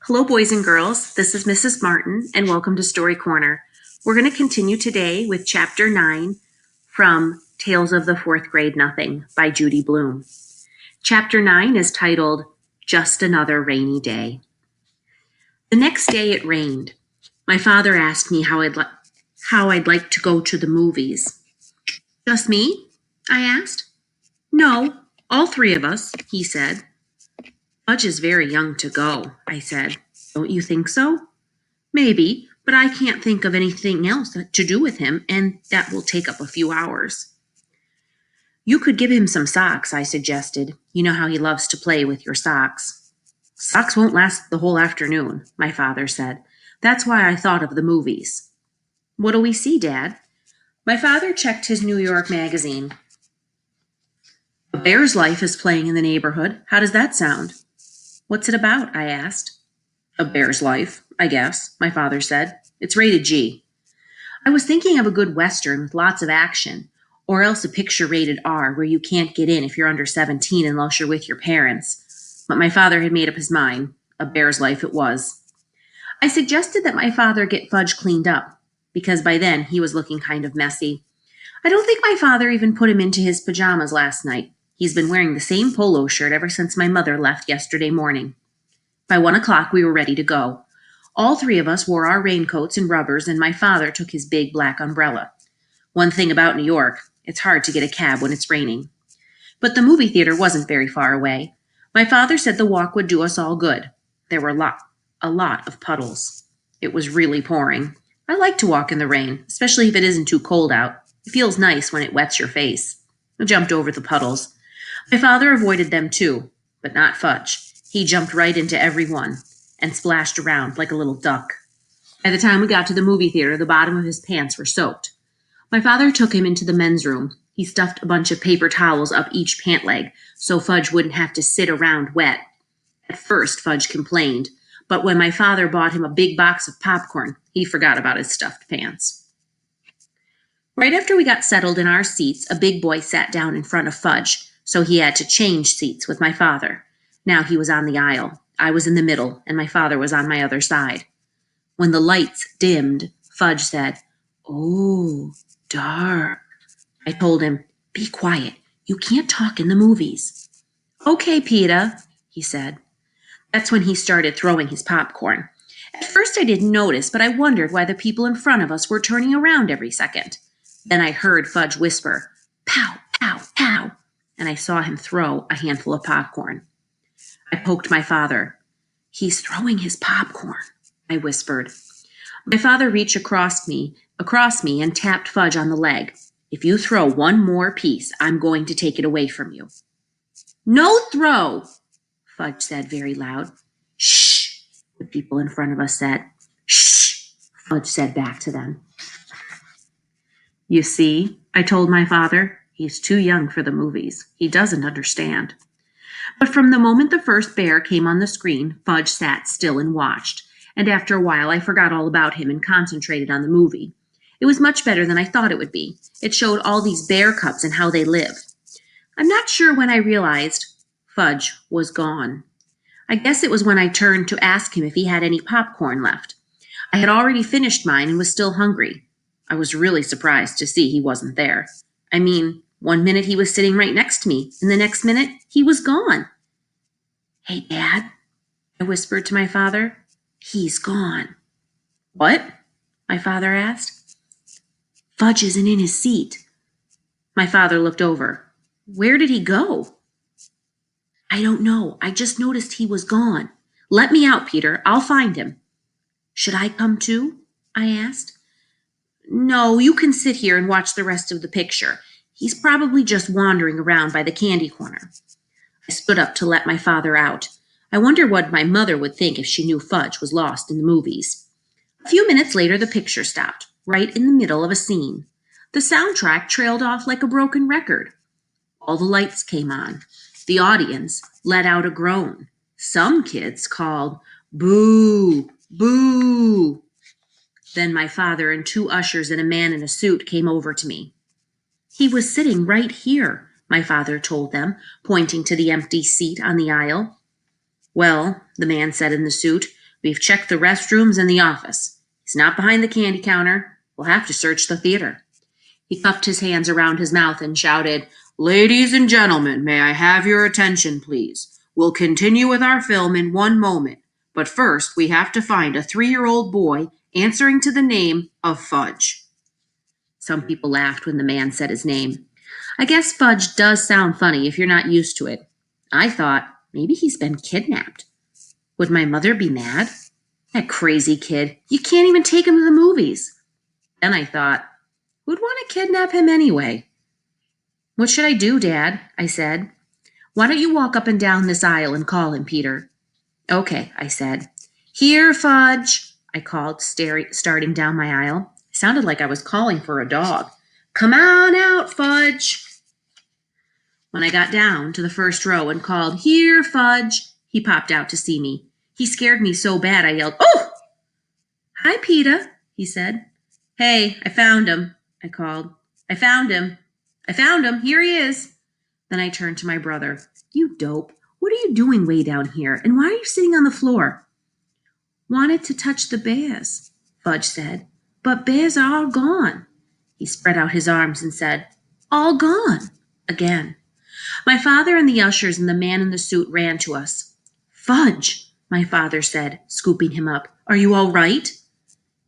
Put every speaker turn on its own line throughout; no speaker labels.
Hello, boys and girls. This is Mrs. Martin, and welcome to Story Corner. We're going to continue today with Chapter 9 from Tales of the Fourth Grade Nothing by Judy Blume. Chapter 9 is titled Just Another Rainy Day. The next day it rained. My father asked me how I'd like to go to the movies. Just me? I asked. No, all three of us, he said. Fudge is very young to go, I said. Don't you think so? Maybe, but I can't think of anything else to do with him, and that will take up a few hours. You could give him some socks, I suggested. You know how he loves to play with your socks. Socks won't last the whole afternoon, my father said. That's why I thought of the movies. What'll we see, Dad? My father checked his New York magazine. A Bear's Life is playing in the neighborhood. How does that sound? What's it about? I asked. A Bear's Life, I guess, my father said. It's rated G. I was thinking of a good Western with lots of action, or else a picture rated R where you can't get in if you're under 17 unless you're with your parents. But my father had made up his mind. A Bear's Life it was. I suggested that my father get Fudge cleaned up, because by then he was looking kind of messy. I don't think my father even put him into his pajamas last night. He's been wearing the same polo shirt ever since my mother left yesterday morning. By 1 o'clock, we were ready to go. All three of us wore our raincoats and rubbers, and my father took his big black umbrella. One thing about New York, it's hard to get a cab when it's raining. But the movie theater wasn't very far away. My father said the walk would do us all good. There were a lot of puddles. It was really pouring. I like to walk in the rain, especially if it isn't too cold out. It feels nice when it wets your face. I jumped over the puddles. My father avoided them too, but not Fudge. He jumped right into every one and splashed around like a little duck. By the time we got to the movie theater, the bottom of his pants were soaked. My father took him into the men's room. He stuffed a bunch of paper towels up each pant leg so Fudge wouldn't have to sit around wet. At first, Fudge complained, but when my father bought him a big box of popcorn, he forgot about his stuffed pants. Right after we got settled in our seats, a big boy sat down in front of Fudge, so he had to change seats with my father. Now he was on the aisle. I was in the middle, and my father was on my other side. When the lights dimmed, Fudge said, "Oh, dark." I told him, "Be quiet. You can't talk in the movies." "Okay, Peter," he said. That's when he started throwing his popcorn. At first I didn't notice, but I wondered why the people in front of us were turning around every second. Then I heard Fudge whisper, "Pow, pow, pow," and I saw him throw a handful of popcorn. I poked my father. "He's throwing his popcorn," I whispered. My father reached across me and tapped Fudge on the leg. "If you throw one more piece, I'm going to take it away from you." "No throw," Fudge said very loud. "Shh," the people in front of us said. "Shh," Fudge said back to them. "You see," I told my father, "he's too young for the movies. He doesn't understand." But from the moment the first bear came on the screen, Fudge sat still and watched, and after a while I forgot all about him and concentrated on the movie. It was much better than I thought it would be. It showed all these bear cubs and how they live. I'm not sure when I realized Fudge was gone. I guess it was when I turned to ask him if he had any popcorn left. I had already finished mine and was still hungry. I was really surprised to see he wasn't there. I mean, 1 minute he was sitting right next to me, and the next minute he was gone. "Hey, Dad," I whispered to my father. "He's gone." "What?" my father asked. "Fudge isn't in his seat." My father looked over. "Where did he go?" "I don't know. I just noticed he was gone. Let me out, Peter. I'll find him." "Should I come too?" I asked. "No, you can sit here and watch the rest of the picture. He's probably just wandering around by the candy corner." I stood up to let my father out. I wondered what my mother would think if she knew Fudge was lost in the movies. A few minutes later, the picture stopped, right in the middle of a scene. The soundtrack trailed off like a broken record. All the lights came on. The audience let out a groan. Some kids called, "Boo, boo." Then my father and 2 ushers and a man in a suit came over to me. "He was sitting right here," my father told them, pointing to the empty seat on the aisle. "Well," the man said in the suit, We've checked the restrooms and the office. He's not behind the candy counter. We'll have to search the theater." He cupped his hands around his mouth and shouted, "Ladies and gentlemen, may I have your attention, please? We'll continue with our film in one moment, but first we have to find a 3-year-old boy answering to the name of Fudge." Some people laughed when the man said his name. I guess Fudge does sound funny if you're not used to it. I thought, maybe he's been kidnapped. Would my mother be mad? That crazy kid. You can't even take him to the movies. Then I thought, who'd want to kidnap him anyway? "What should I do, Dad?" I said. "Why don't you walk up and down this aisle and call him, Peter?" "Okay," I said. "Here, Fudge," I called, starting down my aisle. It sounded like I was calling for a dog. "Come on out, Fudge." When I got down to the first row and called, "Here, Fudge," he popped out to see me. He scared me so bad I yelled, "Oh!" "Hi, Peter," he said. "Hey, I found him," I called. I found him. Here he is." Then I turned to my brother. "You dope. What are you doing way down here? And why are you sitting on the floor?" "Wanted to touch the bears," Fudge said. "But bears are all gone." He spread out his arms and said, "All gone," again. My father and the ushers and the man in the suit ran to us. "Fudge," my father said, scooping him up. "Are you all right?"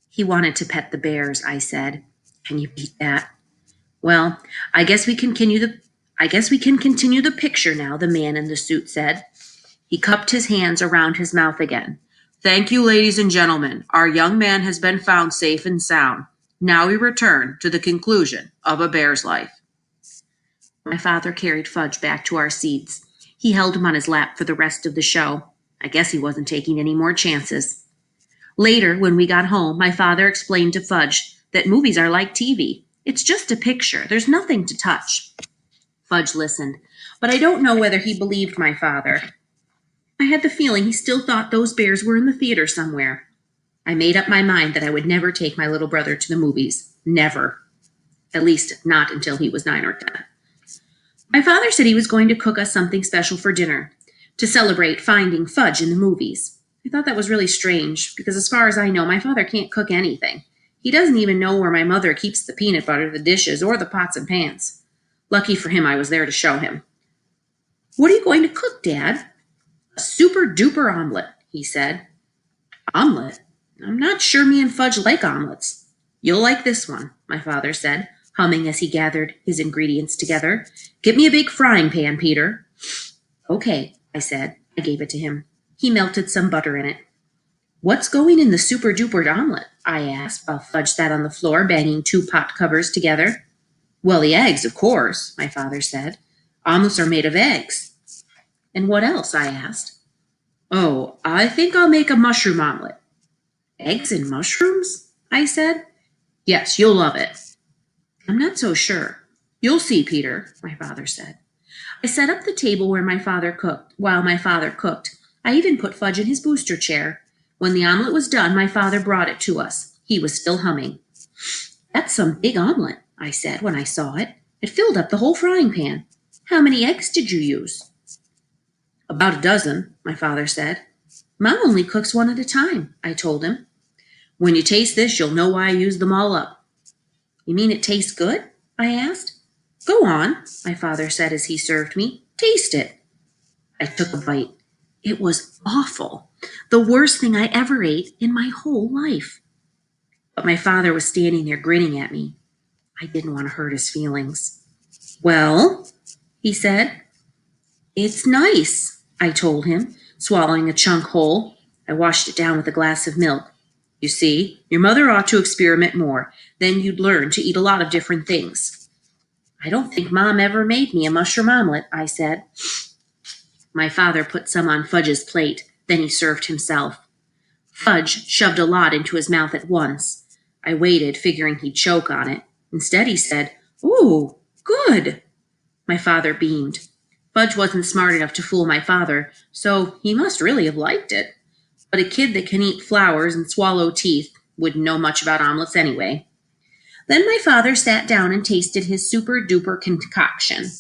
"He wanted to pet the bears," I said. Can you beat that? "Well, I guess we can continue the picture now," the man in the suit said. He cupped his hands around his mouth again. "Thank you, ladies and gentlemen. Our young man has been found safe and sound. Now we return to the conclusion of A Bear's Life." My father carried Fudge back to our seats. He held him on his lap for the rest of the show. I guess he wasn't taking any more chances. Later, when we got home, my father explained to Fudge that movies are like TV. It's just a picture. There's nothing to touch. Fudge listened, but I don't know whether he believed my father. I had the feeling he still thought those bears were in the theater somewhere. I made up my mind that I would never take my little brother to the movies. Never. At least, not until he was 9 or 10. My father said he was going to cook us something special for dinner to celebrate finding Fudge in the movies. I thought that was really strange because, as far as I know, my father can't cook anything. He doesn't even know where my mother keeps the peanut butter, the dishes, or the pots and pans. Lucky for him, I was there to show him. "What are you going to cook, Dad?" "A super-duper omelet," he said. "Omelet? I'm not sure me and Fudge like omelets." "You'll like this one," my father said, humming as he gathered his ingredients together. "Get me a big frying pan, Peter." "Okay," I said. I gave it to him. He melted some butter in it. "What's going in the super-duper omelet?" I asked while Fudge sat on the floor banging 2 pot covers together. "Well, the eggs, of course," my father said. "Omelets are made of eggs." "And what else?" I asked. "Oh, I think I'll make a mushroom omelet." "Eggs and mushrooms?" I said. "Yes, you'll love it." "I'm not so sure." "You'll see, Peter," my father said. I set up the table while my father cooked. I even put Fudge in his booster chair. When the omelet was done, my father brought it to us. He was still humming. "That's some big omelet," I said when I saw it. It filled up the whole frying pan. "How many eggs did you use?" "About a dozen," my father said. "Mom only cooks 1 at a time," I told him. "When you taste this, you'll know why I used them all up." "You mean it tastes good?" I asked. "Go on," my father said as he served me. "Taste it." I took a bite. It was awful. The worst thing I ever ate in my whole life. But my father was standing there grinning at me. I didn't want to hurt his feelings. "Well?" he said. "It's nice," I told him, swallowing a chunk whole. I washed it down with a glass of milk. "You see, your mother ought to experiment more. Then you'd learn to eat a lot of different things." "I don't think Mom ever made me a mushroom omelet," I said. My father put some on Fudge's plate. Then he served himself. Fudge shoved a lot into his mouth at once. I waited, figuring he'd choke on it. Instead, he said, "Ooh, good." My father beamed. Fudge wasn't smart enough to fool my father, so he must really have liked it. But a kid that can eat flowers and swallow teeth wouldn't know much about omelets anyway. Then my father sat down and tasted his super-duper concoction.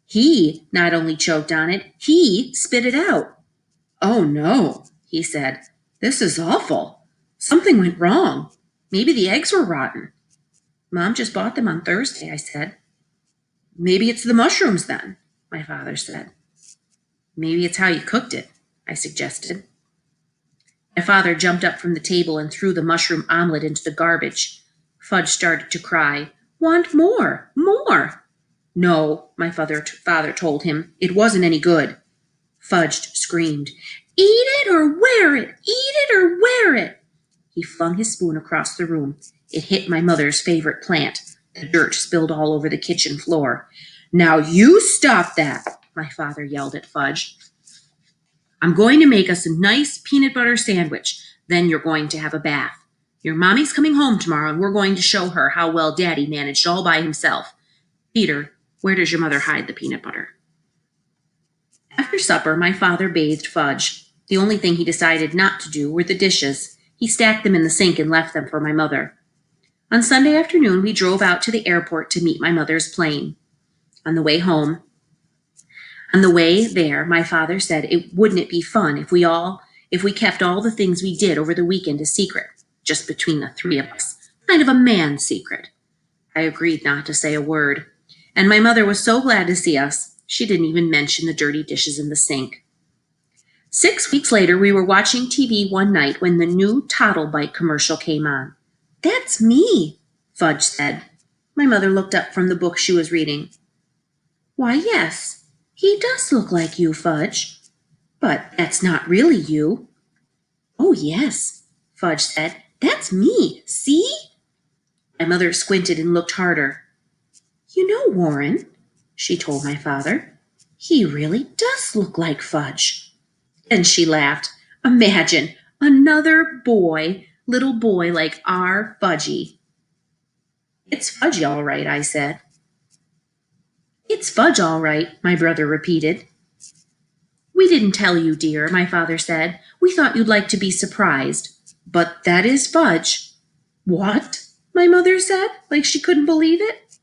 He not only choked on it, he spit it out. "Oh no," he said. This is awful. Something went wrong. Maybe the eggs were rotten. Mom just bought them on Thursday, I said. Maybe it's the mushrooms then, my father said. Maybe it's how you cooked it, I suggested. My father jumped up from the table and threw the mushroom omelet into the garbage. Fudge started to cry. Want more, more. No, my father told him. It wasn't any good. Fudge screamed. Eat it or wear it! Eat it or wear it! He flung his spoon across the room. It hit my mother's favorite plant. The dirt spilled all over the kitchen floor. Now you stop that, my father yelled at Fudge. I'm going to make us a nice peanut butter sandwich. Then you're going to have a bath. Your mommy's coming home tomorrow, and we're going to show her how well Daddy managed all by himself. Peter, where does your mother hide the peanut butter? After supper, my father bathed Fudge. The only thing he decided not to do were the dishes. He stacked them in the sink and left them for my mother. On Sunday afternoon, we drove out to the airport to meet my mother's plane. On the way there, my father said, wouldn't it be fun if we kept all the things we did over the weekend a secret, just between the three of us, kind of a man's secret. I agreed not to say a word, and my mother was so glad to see us, she didn't even mention the dirty dishes in the sink. 6 weeks later, we were watching TV one night when the new Toddle Bite commercial came on. That's me, Fudge said. My mother looked up from the book she was reading. Why, yes, he does look like you, Fudge. But that's not really you. Oh, yes, Fudge said. That's me, see? My mother squinted and looked harder. You know, Warren, she told my father, he really does look like Fudge. And she laughed. Imagine another little boy like our Fudgy. It's Fudgy, all right, I said. It's Fudge, all right, my brother repeated. We didn't tell you, dear, my father said. We thought you'd like to be surprised. But that is Fudge. What? My mother said, like she couldn't believe it.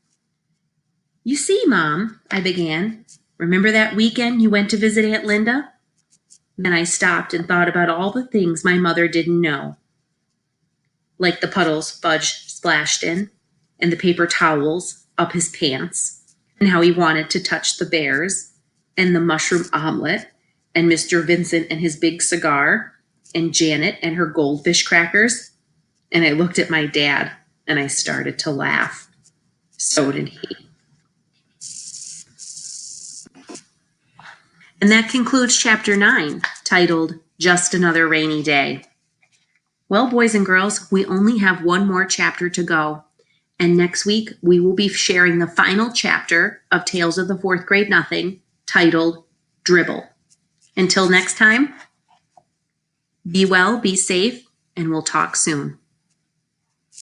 You see, Mom, I began. Remember that weekend you went to visit Aunt Linda? Then I stopped and thought about all the things my mother didn't know. Like the puddles Fudge splashed in, and the paper towels up his pants, and how he wanted to touch the bears, and the mushroom omelet, and Mr. Vincent and his big cigar, and Janet and her goldfish crackers. And I looked at my dad, and I started to laugh. So did he. And that concludes Chapter 9, titled Just Another Rainy Day. Well, boys and girls, we only have one more chapter to go. And next week, we will be sharing the final chapter of Tales of the Fourth Grade Nothing, titled Dribble. Until next time, be well, be safe, and we'll talk soon.